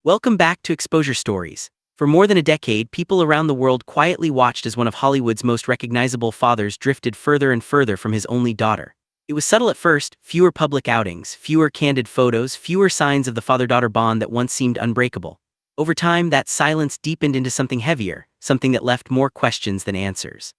Welcome back to Exposure Stories. For more than a decade, people around the world quietly watched as one of Hollywood's most recognizable fathers drifted further and further from his only daughter. It was subtle at first: fewer public outings, fewer candid photos, fewer signs of the father-daughter bond that once seemed unbreakable. Over time, that silence deepened into something heavier, something that left more questions than answers.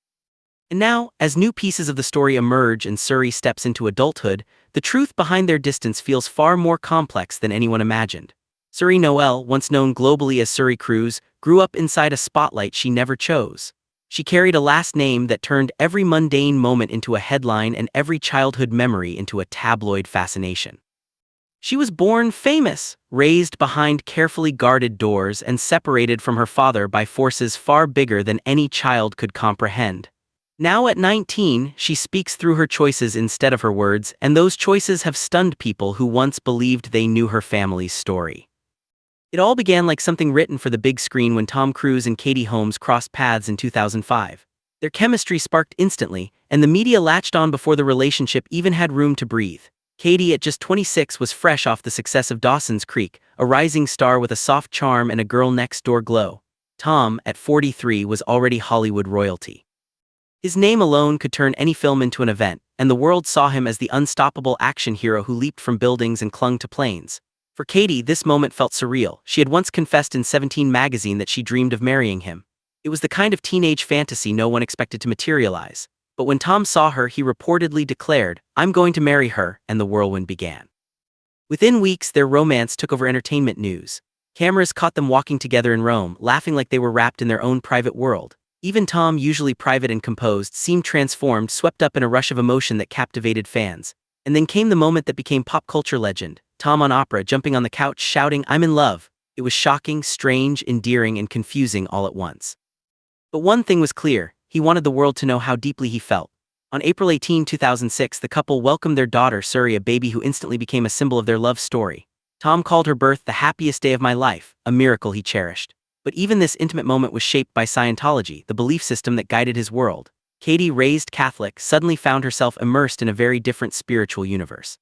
And now, as new pieces of the story emerge and Suri steps into adulthood, the truth behind their distance feels far more complex than anyone imagined. Suri Noel, once known globally as Suri Cruz, grew up inside a spotlight she never chose. She carried a last name that turned every mundane moment into a headline and every childhood memory into a tabloid fascination. She was born famous, raised behind carefully guarded doors, and separated from her father by forces far bigger than any child could comprehend. Now at 19, she speaks through her choices instead of her words, and those choices have stunned people who once believed they knew her family's story. It all began like something written for the big screen when Tom Cruise and Katie Holmes crossed paths in 2005. Their chemistry sparked instantly, and the media latched on before the relationship even had room to breathe. Katie, at just 26, was fresh off the success of Dawson's Creek, a rising star with a soft charm and a girl-next-door glow. Tom, at 43, was already Hollywood royalty. His name alone could turn any film into an event, and the world saw him as the unstoppable action hero who leaped from buildings and clung to planes. For Katie, this moment felt surreal. She had once confessed in 17 magazine that she dreamed of marrying him. It was the kind of teenage fantasy no one expected to materialize. But when Tom saw her, he reportedly declared, "I'm going to marry her," and the whirlwind began. Within weeks, their romance took over entertainment news. Cameras caught them walking together in Rome, laughing like they were wrapped in their own private world. Even Tom, usually private and composed, seemed transformed, swept up in a rush of emotion that captivated fans. And then came the moment that became pop culture legend: Tom on Opera, jumping on the couch, shouting, "I'm in love." It was shocking, strange, endearing, and confusing all at once. But one thing was clear: he wanted the world to know how deeply he felt. On April 18, 2006, the couple welcomed their daughter, Suri, a baby who instantly became a symbol of their love story. Tom called her birth the happiest day of my life, a miracle he cherished. But even this intimate moment was shaped by Scientology, the belief system that guided his world. Katie, raised Catholic, suddenly found herself immersed in a very different spiritual universe.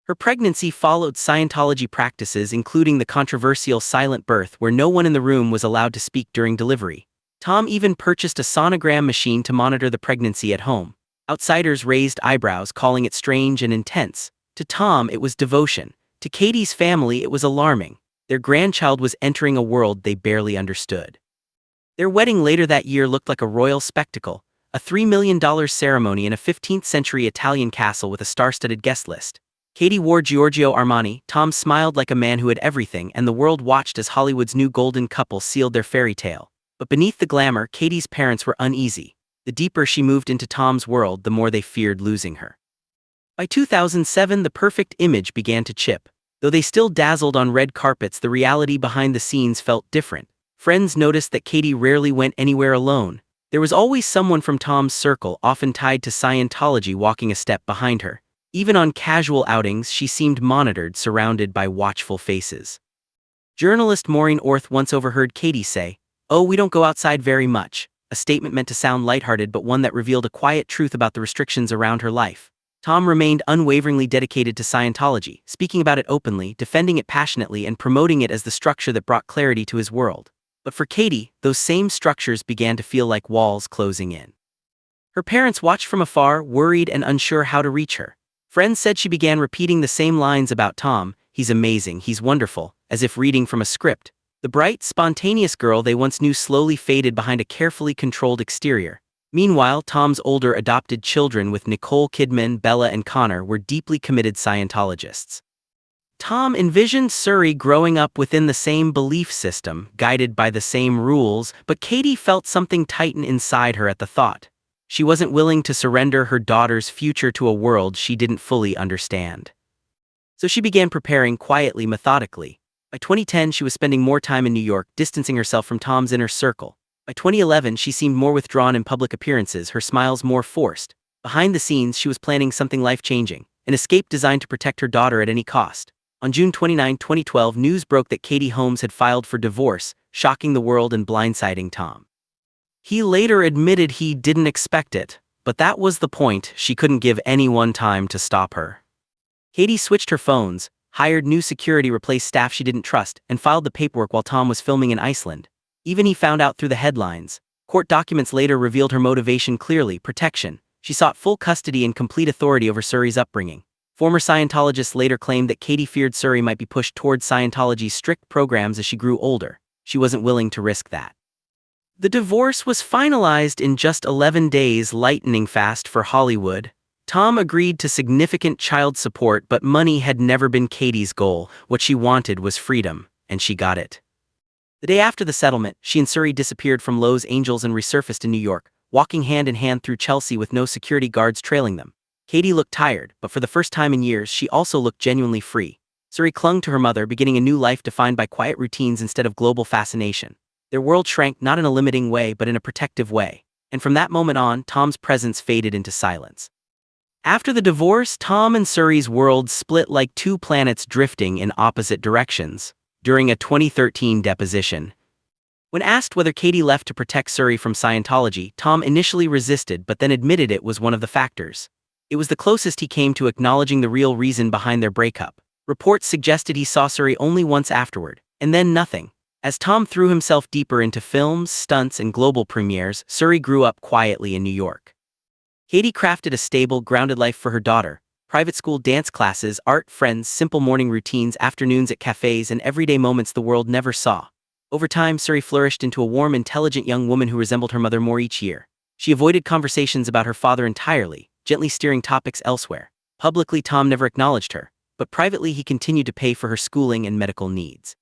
Her pregnancy followed Scientology practices, including the controversial silent birth where no one in the room was allowed to speak during delivery. Tom even purchased a sonogram machine to monitor the pregnancy at home. Outsiders raised eyebrows, calling it strange and intense. To Tom, it was devotion. To Katie's family, it was alarming. Their grandchild was entering a world they barely understood. Their wedding later that year looked like a royal spectacle, a $3 million ceremony in a 15th-century Italian castle with a star-studded guest list. Katie wore Giorgio Armani, Tom smiled like a man who had everything, and the world watched as Hollywood's new golden couple sealed their fairy tale. But beneath the glamour, Katie's parents were uneasy. The deeper she moved into Tom's world, the more they feared losing her. By 2007, the perfect image began to chip. Though they still dazzled on red carpets, the reality behind the scenes felt different. Friends noticed that Katie rarely went anywhere alone. There was always someone from Tom's circle, often tied to Scientology, walking a step behind her. Even on casual outings, she seemed monitored, surrounded by watchful faces. Journalist Maureen Orth once overheard Katie say, "Oh, we don't go outside very much," a statement meant to sound lighthearted but one that revealed a quiet truth about the restrictions around her life. Tom remained unwaveringly dedicated to Scientology, speaking about it openly, defending it passionately, and promoting it as the structure that brought clarity to his world. But for Katie, those same structures began to feel like walls closing in. Her parents watched from afar, worried and unsure how to reach her. Friends said she began repeating the same lines about Tom: "He's amazing, he's wonderful," as if reading from a script. The bright, spontaneous girl they once knew slowly faded behind a carefully controlled exterior. Meanwhile, Tom's older adopted children, with Nicole Kidman, Bella, and Connor, were deeply committed Scientologists. Tom envisioned Suri growing up within the same belief system, guided by the same rules, but Katie felt something tighten inside her at the thought. She wasn't willing to surrender her daughter's future to a world she didn't fully understand. So she began preparing quietly, methodically. By 2010, she was spending more time in New York, distancing herself from Tom's inner circle. By 2011, she seemed more withdrawn in public appearances, her smiles more forced. Behind the scenes, she was planning something life-changing, an escape designed to protect her daughter at any cost. On June 29, 2012, news broke that Katie Holmes had filed for divorce, shocking the world and blindsiding Tom. He later admitted he didn't expect it, but that was the point: she couldn't give anyone time to stop her. Katie switched her phones, hired new security, replaced staff she didn't trust, and filed the paperwork while Tom was filming in Iceland. Even he found out through the headlines. Court documents later revealed her motivation clearly: protection. She sought full custody and complete authority over Suri's upbringing. Former Scientologists later claimed that Katie feared Suri might be pushed towards Scientology's strict programs as she grew older. She wasn't willing to risk that. The divorce was finalized in just 11 days, lightning fast for Hollywood. Tom agreed to significant child support, but money had never been Katie's goal. What she wanted was freedom, and she got it. The day after the settlement, she and Suri disappeared from Los Angeles and resurfaced in New York, walking hand in hand through Chelsea with no security guards trailing them. Katie looked tired, but for the first time in years, she also looked genuinely free. Suri clung to her mother, beginning a new life defined by quiet routines instead of global fascination. Their world shrank not in a limiting way but in a protective way, and from that moment on, Tom's presence faded into silence. After the divorce, Tom and Suri's worlds split like two planets drifting in opposite directions. During a 2013 deposition, when asked whether Katie left to protect Suri from Scientology, Tom initially resisted but then admitted it was one of the factors. It was the closest he came to acknowledging the real reason behind their breakup. Reports suggested he saw Suri only once afterward, and then nothing. As Tom threw himself deeper into films, stunts, and global premieres, Suri grew up quietly in New York. Katie crafted a stable, grounded life for her daughter: private school, dance classes, art, friends, simple morning routines, afternoons at cafes, and everyday moments the world never saw. Over time, Suri flourished into a warm, intelligent young woman who resembled her mother more each year. She avoided conversations about her father entirely, gently steering topics elsewhere. Publicly, Tom never acknowledged her, but privately he continued to pay for her schooling and medical needs.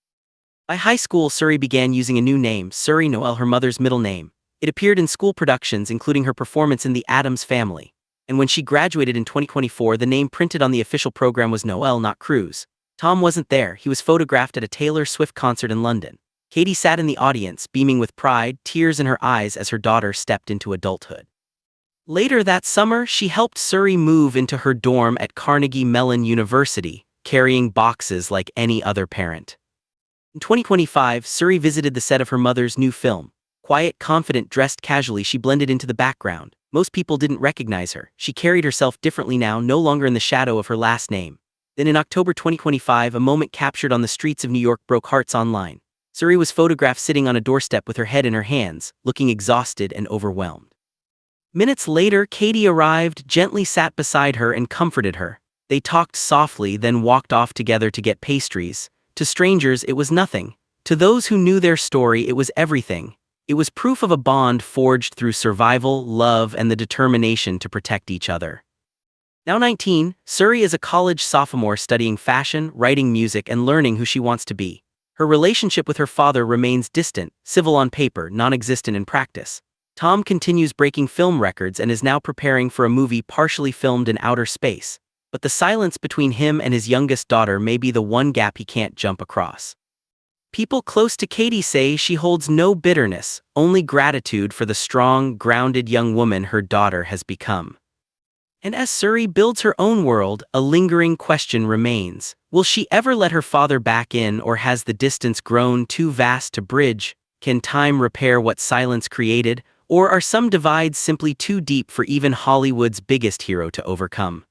By high school, Suri began using a new name, Suri Noel, her mother's middle name. It appeared in school productions, including her performance in The Addams Family. And when she graduated in 2024, the name printed on the official program was Noel, not Cruz. Tom wasn't there. He was photographed at a Taylor Swift concert in London. Katie sat in the audience, beaming with pride, tears in her eyes as her daughter stepped into adulthood. Later that summer, she helped Suri move into her dorm at Carnegie Mellon University, carrying boxes like any other parent. In 2025, Suri visited the set of her mother's new film. Quiet, confident, dressed casually, she blended into the background. Most people didn't recognize her. She carried herself differently now, no longer in the shadow of her last name. Then in October 2025, a moment captured on the streets of New York broke hearts online. Suri was photographed sitting on a doorstep with her head in her hands, looking exhausted and overwhelmed. Minutes later, Katie arrived, gently sat beside her and comforted her. They talked softly, then walked off together to get pastries. To strangers, it was nothing. To those who knew their story, it was everything. It was proof of a bond forged through survival, love, and the determination to protect each other. Now 19, Suri is a college sophomore studying fashion, writing music, and learning who she wants to be. Her relationship with her father remains distant, civil on paper, non-existent in practice. Tom continues breaking film records and is now preparing for a movie partially filmed in outer space. But the silence between him and his youngest daughter may be the one gap he can't jump across. People close to Katie say she holds no bitterness, only gratitude for the strong, grounded young woman her daughter has become. And as Suri builds her own world, a lingering question remains. Will she ever let her father back in, or has the distance grown too vast to bridge? Can time repair what silence created, or are some divides simply too deep for even Hollywood's biggest hero to overcome?